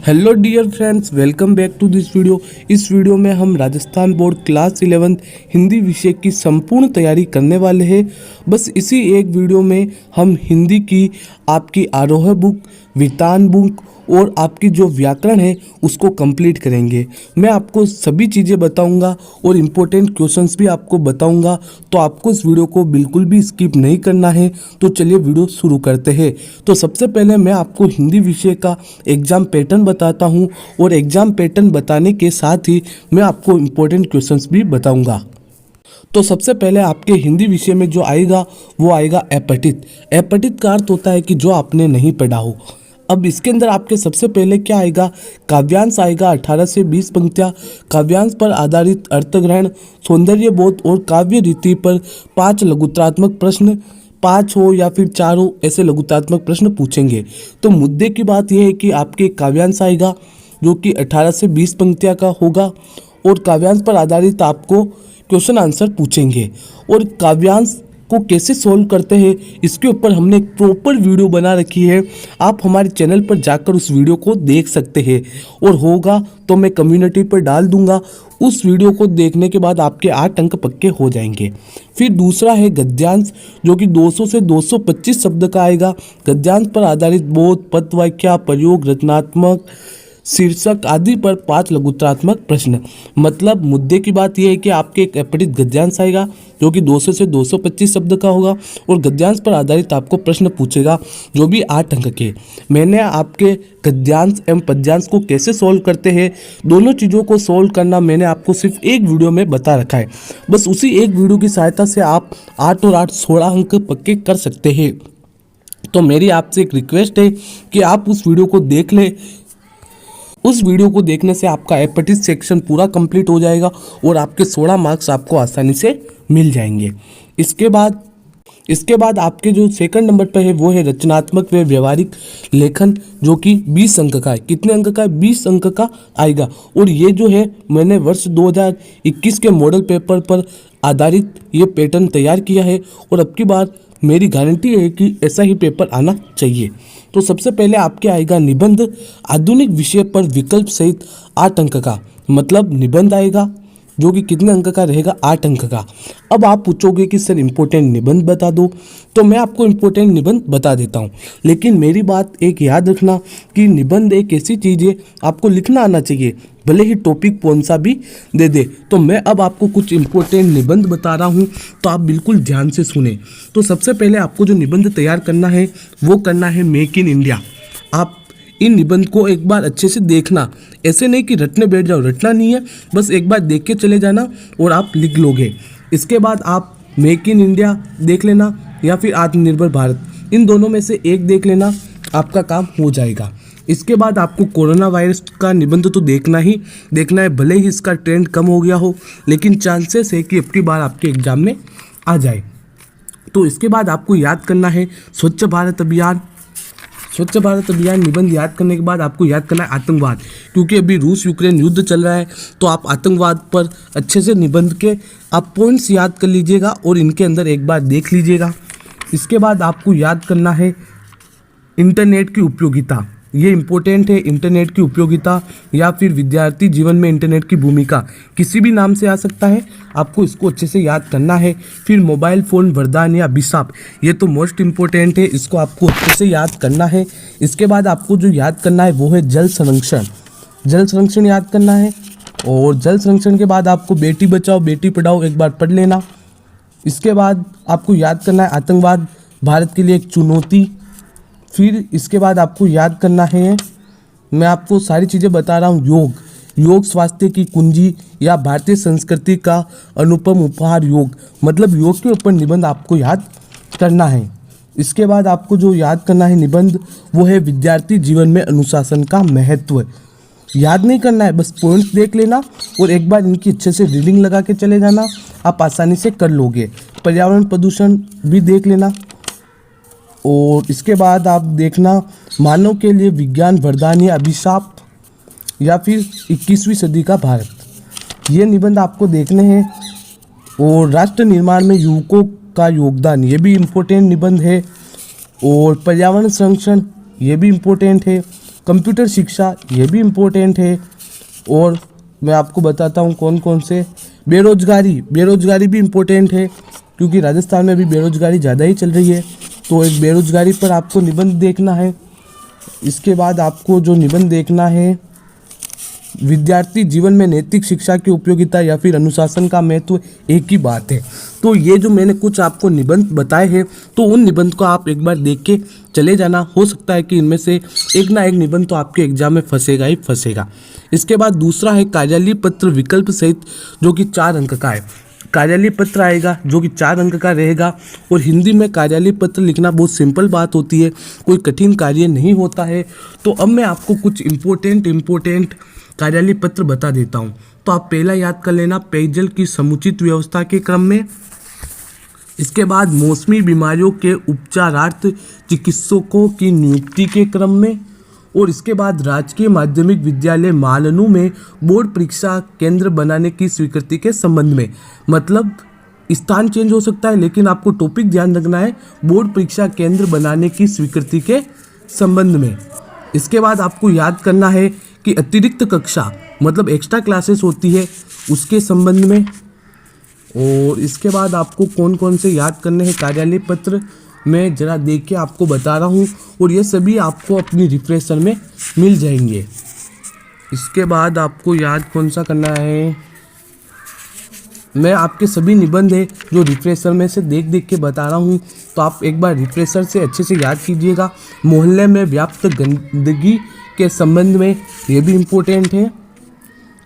Hello dear friends, welcome back to this video. इस video में हम राजस्थान बोर्ड क्लास 11 हिंदी विषय की संपूर्ण तैयारी करने वाले हैं। बस इसी एक वीडियो में हम हिंदी की आपकी आरोह बुक, वितान बुक और आपकी जो व्याकरण है उसको कंप्लीट करेंगे। मैं आपको सभी चीज़ें बताऊंगा और इम्पोर्टेंट क्वेश्चंस भी आपको बताऊंगा, तो आपको इस वीडियो को बिल्कुल भी स्किप नहीं करना है। तो चलिए वीडियो शुरू करते हैं। तो सबसे पहले मैं आपको हिंदी विषय का एग्ज़ाम पैटर्न बताता हूं और एग्ज़ाम पैटर्न बताने के साथ ही मैं आपको इम्पोर्टेंट क्वेश्चंस भी बताऊंगा। तो सबसे पहले आपके हिंदी विषय में जो आएगा वो आएगा अपठित। अपठित का अर्थ होता है कि जो आपने नहीं पढ़ा हो। अब इसके अंदर आपके सबसे पहले क्या आएगा, काव्यांश आएगा 18 से 20 पंक्तियाँ। काव्यांश पर आधारित अर्थग्रहण, सौंदर्य बोध और काव्य रीति पर 5 लघुत्रात्मक प्रश्न, 5 हो या फिर 4 हो, ऐसे लघुत्रात्मक प्रश्न पूछेंगे। तो मुद्दे की बात यह है कि आपके काव्यांश आएगा जो कि 18 से 20 पंक्तियाँ का होगा और काव्यांश पर आधारित आपको क्वेश्चन आंसर पूछेंगे। और काव्यांश को कैसे सोल्व करते हैं इसके ऊपर हमने एक प्रॉपर वीडियो बना रखी है। आप हमारे चैनल पर जाकर उस वीडियो को देख सकते हैं और होगा तो मैं कम्युनिटी पर डाल दूंगा। उस वीडियो को देखने के बाद आपके 8 अंक पक्के हो जाएंगे। फिर दूसरा है गद्यांश जो कि 200 से 225 शब्द का आएगा। गद्यांश पर आधारित बोध, पद, वाक्य, प्रयोग, रचनात्मक, शीर्षक आदि पर 5 लघुत्रात्मक प्रश्न। मतलब मुद्दे की बात यह है कि आपके एक अपठित गद्यांश आएगा जो कि 200 से 225 शब्द का होगा और गद्यांश पर आधारित आपको प्रश्न पूछेगा जो भी 8 अंक के। मैंने आपके गद्यांश एवं पद्यांश को कैसे सोल्व करते हैं, दोनों चीज़ों को सोल्व करना मैंने आपको सिर्फ एक वीडियो में बता रखा है। बस उसी एक वीडियो की सहायता से आप 8 और 8 16 अंक पक्के कर सकते हैं। तो मेरी आपसे एक रिक्वेस्ट है कि आप उस वीडियो को देख लें। उस वीडियो को देखने से आपका अपठित सेक्शन पूरा कंप्लीट हो जाएगा और आपके 16 मार्क्स आपको आसानी से मिल जाएंगे। इसके बाद आपके जो सेकंड नंबर पर है वो है रचनात्मक व व्यवहारिक लेखन जो कि 20 अंक का है। कितने अंक का है? 20 अंक का आएगा। और ये जो है मैंने वर्ष 2021 के मॉडल पेपर पर आधारित ये पैटर्न तैयार किया है और अब की बार मेरी गारंटी है कि ऐसा ही पेपर आना चाहिए। तो सबसे पहले आपके आएगा निबंध, आधुनिक विषय पर विकल्प सहित 8 अंक का। मतलब निबंध आएगा जो कि कितने अंक का रहेगा? 8 अंक का। अब आप पूछोगे कि सर इम्पोर्टेंट निबंध बता दो, तो मैं आपको इम्पोर्टेंट निबंध बता देता हूँ। लेकिन मेरी बात एक याद रखना कि निबंध एक ऐसी चीज़ है आपको लिखना आना चाहिए, भले ही टॉपिक कौन सा भी दे दे। तो मैं अब आपको कुछ इम्पोर्टेंट निबंध बता रहा हूँ, तो आप बिल्कुल ध्यान से सुने। तो सबसे पहले आपको जो निबंध तैयार करना है वो करना है मेक इन इंडिया। आप इन निबंध को एक बार अच्छे से देखना, ऐसे नहीं कि रटने बैठ जाओ, रटना नहीं है, बस एक बार देख के चले जाना और आप लिख लोगे। इसके बाद आप मेक इन इंडिया देख लेना या फिर आत्मनिर्भर भारत, इन दोनों में से एक देख लेना, आपका काम हो जाएगा। इसके बाद आपको कोरोना वायरस का निबंध तो देखना ही देखना है, भले ही इसका ट्रेंड कम हो गया हो, लेकिन चांसेस है कि अब की बार आपके एग्जाम में आ जाए। तो इसके बाद आपको याद करना है स्वच्छ भारत अभियान। स्वच्छ भारत अभियान निबंध याद करने के बाद आपको याद करना है आतंकवाद, क्योंकि अभी रूस यूक्रेन युद्ध चल रहा है, तो आप आतंकवाद पर अच्छे से निबंध के आप पॉइंट्स याद कर लीजिएगा और इनके अंदर एक बार देख लीजिएगा। इसके बाद आपको याद करना है इंटरनेट की उपयोगिता। ये इम्पोर्टेंट है, इंटरनेट की उपयोगिता या फिर विद्यार्थी जीवन में इंटरनेट की भूमिका, किसी भी नाम से आ सकता है, आपको इसको अच्छे से याद करना है। फिर मोबाइल फ़ोन वरदान या अभिशाप, ये तो मोस्ट इम्पोर्टेंट है, इसको आपको अच्छे से याद करना है। इसके बाद आपको जो याद करना है वो है जल संरक्षण। जल संरक्षण याद करना है और जल संरक्षण के बाद आपको बेटी बचाओ बेटी पढ़ाओ एक बार पढ़ लेना। इसके बाद आपको याद करना है आतंकवाद भारत के लिए एक चुनौती। फिर इसके बाद आपको याद करना है, मैं आपको सारी चीज़ें बता रहा हूँ, योग स्वास्थ्य की कुंजी या भारतीय संस्कृति का अनुपम उपहार योग। मतलब योग के ऊपर निबंध आपको याद करना है। इसके बाद आपको जो याद करना है निबंध वो है विद्यार्थी जीवन में अनुशासन का महत्व। याद नहीं करना है, बस पॉइंट्स देख लेना और एक बार इनकी अच्छे से रीडिंग लगा के चले जाना, आप आसानी से कर लोगे। पर्यावरण प्रदूषण भी देख लेना और इसके बाद आप देखना मानव के लिए विज्ञान वरदान या अभिशाप या फिर 21वीं सदी का भारत, ये निबंध आपको देखने हैं। और राष्ट्र निर्माण में युवकों का योगदान, ये भी इम्पोर्टेंट निबंध है। और पर्यावरण संरक्षण, ये भी इम्पोर्टेंट है। कंप्यूटर शिक्षा ये भी इम्पोर्टेंट है। और मैं आपको बताता हूँ कौन कौन से। बेरोजगारी भी इम्पोर्टेंट है क्योंकि राजस्थान में भी बेरोजगारी ज़्यादा ही चल रही है, तो एक बेरोजगारी पर आपको निबंध देखना है। इसके बाद आपको जो निबंध देखना है, विद्यार्थी जीवन में नैतिक शिक्षा की उपयोगिता या फिर अनुशासन का महत्व एक ही बात है। तो ये जो मैंने कुछ आपको निबंध बताए हैं, तो उन निबंध को आप एक बार देख के चले जाना। हो सकता है कि इनमें से एक ना एक निबंध तो आपके एग्जाम में फंसेगा ही फंसेगा। इसके बाद दूसरा है कार्यालय पत्र विकल्प सहित, जो कि 4 अंक का है। कार्यालय पत्र आएगा जो कि 4 अंक का रहेगा। और हिंदी में कार्यालय पत्र लिखना बहुत सिंपल बात होती है, कोई कठिन कार्य नहीं होता है। तो अब मैं आपको कुछ इम्पोर्टेंट कार्यालय पत्र बता देता हूँ। तो आप पहला याद कर लेना, पेयजल की समुचित व्यवस्था के क्रम में। इसके बाद मौसमी बीमारियों के उपचारार्थ चिकित्सकों की नियुक्ति के क्रम में। और इसके बाद राजकीय माध्यमिक विद्यालय मालनू में बोर्ड परीक्षा केंद्र बनाने की स्वीकृति के संबंध में। मतलब स्थान चेंज हो सकता है, लेकिन आपको टॉपिक ध्यान रखना है, बोर्ड परीक्षा केंद्र बनाने की स्वीकृति के संबंध में। इसके बाद आपको याद करना है कि अतिरिक्त कक्षा मतलब एक्स्ट्रा क्लासेस होती है, उसके संबंध में। और इसके बाद आपको कौन कौन से याद करने हैं कार्यालय पत्र, मैं ज़रा देख के आपको बता रहा हूँ। और ये सभी आपको अपनी रिफ्रेशर में मिल जाएंगे। इसके बाद आपको याद कौन सा करना है, मैं आपके सभी निबंध है जो रिफ्रेशर में से देख के बता रहा हूँ, तो आप एक बार रिफ्रेशर से अच्छे से याद कीजिएगा। मोहल्ले में व्याप्त गंदगी के संबंध में, ये भी इम्पोर्टेंट है।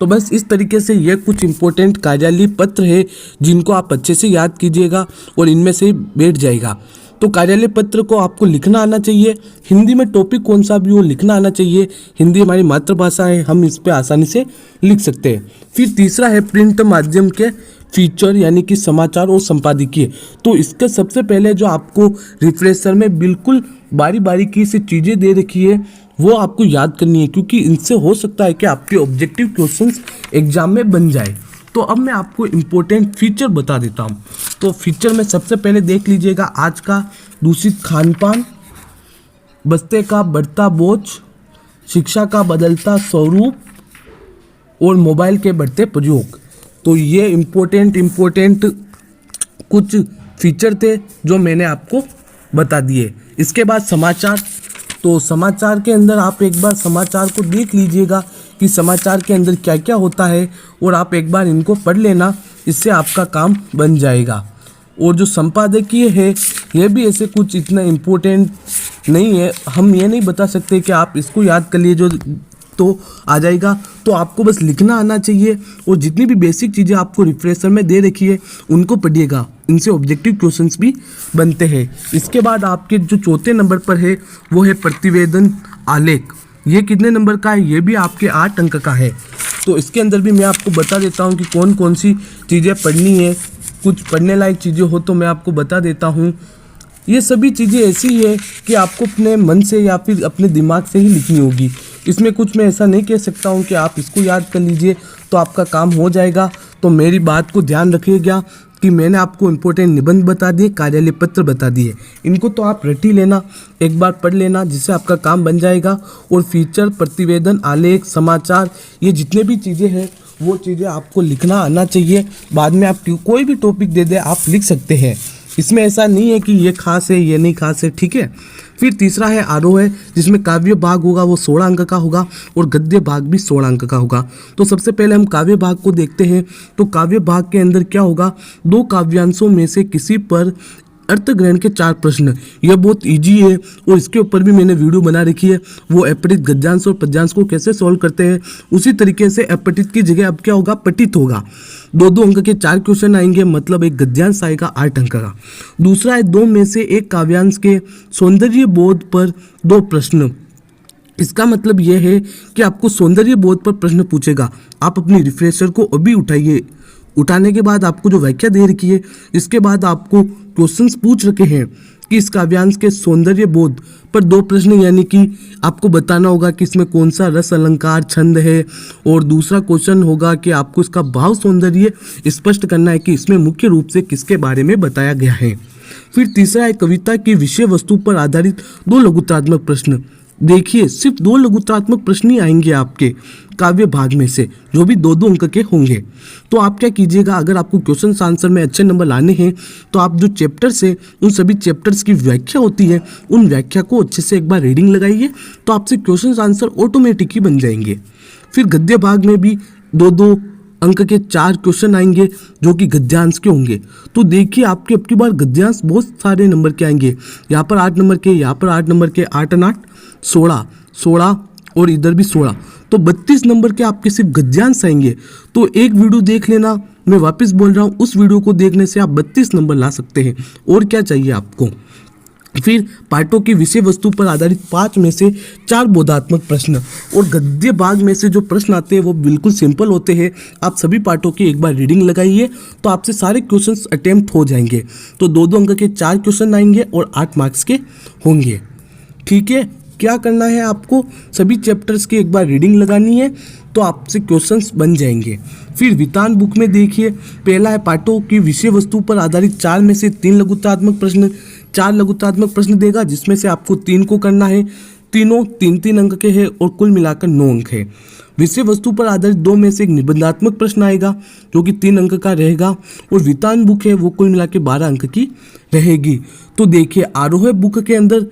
तो बस इस तरीके से ये कुछ इम्पोर्टेंट कार्यालय पत्र है जिनको आप अच्छे से याद कीजिएगा और इनमें से बैठ जाएगा। तो कार्यालय पत्र को आपको लिखना आना चाहिए, हिंदी में टॉपिक कौन सा भी हो लिखना आना चाहिए। हिंदी हमारी मातृभाषा है, हम इस पर आसानी से लिख सकते हैं। फिर तीसरा है प्रिंट माध्यम के फीचर यानी कि समाचार और संपादकीय। तो इसके सबसे पहले जो आपको रिफ्रेशर में बिल्कुल बारीकी से चीज़ें दे रखी है वो आपको याद करनी है, क्योंकि इनसे हो सकता है कि आपके ऑब्जेक्टिव क्वेश्चंस एग्जाम में बन जाए। तो अब मैं आपको इम्पोर्टेंट फीचर बता देता हूँ। तो फीचर में सबसे पहले देख लीजिएगा, आज का दूषित खान पान, बस्ते का बढ़ता बोझ, शिक्षा का बदलता स्वरूप और मोबाइल के बढ़ते प्रयोग। तो ये इम्पोर्टेंट कुछ फीचर थे जो मैंने आपको बता दिए। इसके बाद समाचार, तो समाचार के अंदर आप एक बार समाचार को देख लीजिएगा कि समाचार के अंदर क्या क्या होता है, और आप एक बार इनको पढ़ लेना, इससे आपका काम बन जाएगा। और जो संपादकीय है ये भी ऐसे कुछ इतना इम्पोर्टेंट नहीं है, हम ये नहीं बता सकते कि आप इसको याद कर लिए जो तो आ जाएगा। तो आपको बस लिखना आना चाहिए, और जितनी भी बेसिक चीज़ें आपको रिफ्रेशर में दे रखी है उनको पढ़िएगा, इनसे ऑब्जेक्टिव क्वेश्चंस भी बनते हैं। इसके बाद आपके जो चौथे नंबर पर है वो है प्रतिवेदन आलेख। ये कितने नंबर का है, ये भी आपके 8 अंक का है। तो इसके अंदर भी मैं आपको बता देता हूँ कि कौन कौन सी चीज़ें पढ़नी है। कुछ पढ़ने लायक चीज़ें हो तो मैं आपको बता देता हूँ। ये सभी चीज़ें ऐसी है कि आपको अपने मन से या फिर अपने दिमाग से ही लिखनी होगी। इसमें कुछ मैं ऐसा नहीं कह सकता हूँ कि आप इसको याद कर लीजिए तो आपका काम हो जाएगा। तो मेरी बात को ध्यान रखिएगा कि मैंने आपको इम्पोर्टेंट निबंध बता दिए, कार्यालय पत्र बता दिए, इनको तो आप रट ही लेना, एक बार पढ़ लेना, जिससे आपका काम बन जाएगा। और फीचर, प्रतिवेदन, आलेख, समाचार, ये जितने भी चीज़ें हैं वो चीज़ें आपको लिखना आना चाहिए। बाद में आप कोई भी टॉपिक दे दे आप लिख सकते हैं, इसमें ऐसा नहीं है कि ये खास है ये नहीं खास है, ठीक है। फिर तीसरा है आरोह है, जिसमें काव्य भाग होगा वो 16 अंक का होगा और गद्य भाग भी 16 अंक का होगा। तो सबसे पहले हम काव्य भाग को देखते हैं। तो काव्य भाग के अंदर क्या होगा, 2 काव्यांशों में से किसी पर अर्थ ग्रहण के 4 प्रश्न। यह बहुत इजी है और इसके ऊपर भी मैंने वीडियो बना रखी है, वो अपठित गद्यांश और पद्यांश को कैसे सॉल्व करते हैं। उसी तरीके से अपठित की जगह अब क्या होगा, पठित होगा। 2-2 अंक के 4 क्वेश्चन आएंगे, मतलब एक गद्यांश आएगा 8 अंक का। दूसरा है 2 में से एक काव्यांश के सौंदर्य बोध पर 2 प्रश्न। इसका मतलब यह है कि आपको सौंदर्य बोध पर प्रश्न पूछेगा। आप अपनी रिफ्रेशर को अभी उठाइए, उठाने के बाद आपको जो व्याख्या दे रखी है, इसके बाद आपको क्वेश्चंस पूछ रखे हैं कि इस काव्यांश के सौंदर्य बोध पर 2 प्रश्न, यानी कि आपको बताना होगा कि इसमें कौन सा रस अलंकार छंद है। और दूसरा क्वेश्चन होगा कि आपको इसका भाव सौंदर्य स्पष्ट करना है कि इसमें मुख्य रूप से किसके बारे में बताया गया है। फिर तीसरा है कविता की विषय वस्तु पर आधारित 2 लघुत्रात्मक प्रश्न। देखिए सिर्फ 2 लघुत्तरात्मक प्रश्न ही आएंगे आपके काव्य भाग में से, जो भी 2-2 अंक के होंगे। तो आप क्या कीजिएगा, अगर आपको क्वेश्चन आंसर में अच्छे नंबर लाने हैं तो आप जो चैप्टर्स है उन सभी चैप्टर्स की व्याख्या होती है, उन व्याख्या को अच्छे से एक बार रीडिंग लगाइए, तो आपसे क्वेश्चन आंसर ऑटोमेटिक ही बन जाएंगे। फिर गद्य भाग में भी 2-2 अंक के 4 क्वेश्चन आएंगे जो कि गद्यांश के होंगे। तो देखिए आपके अब की बार गद्यांश बहुत सारे नंबर के आएंगे, यहाँ पर 8 नंबर के, यहाँ पर 8 नंबर के, 8 और 8 16 और इधर भी 16, तो 32 नंबर के आपके सिर्फ गद्यांश आएंगे। तो एक वीडियो देख लेना, मैं वापस बोल रहा हूँ, उस वीडियो को देखने से आप 32 नंबर ला सकते हैं। और क्या चाहिए आपको। फिर पाठों की विषय वस्तु पर आधारित 5 में से 4 बोधात्मक प्रश्न, और गद्य भाग में से जो प्रश्न आते हैं वो बिल्कुल सिंपल होते हैं। आप सभी पाठों की एक बार रीडिंग लगाइए तो आपसे सारे क्वेश्चंस अटेम्प्ट हो जाएंगे। तो 2-2 अंक के 4 क्वेश्चन आएंगे और 8 मार्क्स के होंगे। ठीक है, क्या करना है आपको, सभी चैप्टर्स की एक बार रीडिंग लगानी है तो आपसे क्वेश्चंस बन जाएंगे। फिर वितान बुक में देखिए, पहला है पाठों की विषय वस्तु पर आधारित 4 में से 3 लघुत्तरात्मक प्रश्न, 4 लघुत्तरात्मक प्रश्न देगा जिसमें से आपको 3 को करना है। तीनों 3-3 अंक के हैं और कुल मिलाकर 9 अंक है। विषय वस्तु पर आधारित 2 में से एक निबंधात्मक प्रश्न आएगा जो कि 3 अंक का रहेगा, और वितान बुक है वो कुल मिला के 12 अंक की रहेगी। तो देखिए आरोह बुक के अंदर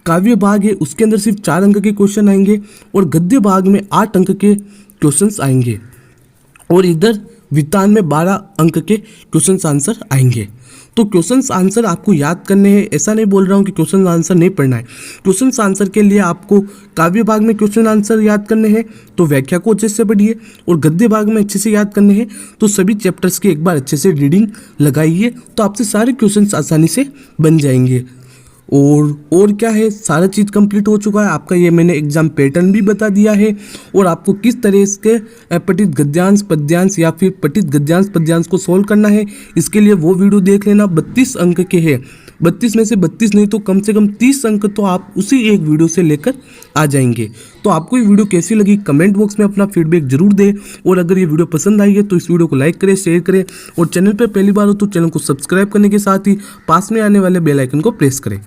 काव्य भाग है, उसके अंदर सिर्फ 4 अंक के क्वेश्चन आएंगे और गद्य भाग में 8 अंक के क्वेश्चंस आएंगे, और इधर वितान में 12 अंक के क्वेश्चन आंसर आएंगे। तो क्वेश्चन आंसर आपको याद करने हैं, ऐसा नहीं बोल रहा हूँ कि क्वेश्चन आंसर नहीं पढ़ना है। क्वेश्चन आंसर के लिए आपको काव्य भाग में क्वेश्चन आंसर याद करने हैं तो व्याख्या को अच्छे से पढ़िए, और गद्य भाग में अच्छे से याद करने हैं तो सभी चैप्टर्स की एक बार अच्छे से रीडिंग लगाइए, तो आपसे सारे क्वेश्चन आसानी से बन जाएंगे। और क्या है, सारा चीज़ कंप्लीट हो चुका है आपका। ये मैंने एग्जाम पैटर्न भी बता दिया है, और आपको किस तरह के पठित गद्यांश पद्यांश या फिर पठित गद्यांश पद्यांश को सोल्व करना है, इसके लिए वो वीडियो देख लेना। 32 अंक के हैं, 32 में से 32 नहीं तो कम से कम 30 अंक तो आप उसी एक वीडियो से लेकर आ जाएंगे। तो आपको ये वीडियो कैसी लगी कमेंट बॉक्स में अपना फीडबैक जरूर दें, और अगर ये वीडियो पसंद आई है तो इस वीडियो को लाइक करें, शेयर करें, और चैनल पर पहली बार हो तो चैनल को सब्सक्राइब करने के साथ ही पास में आने वाले बेल आइकन को प्रेस करें।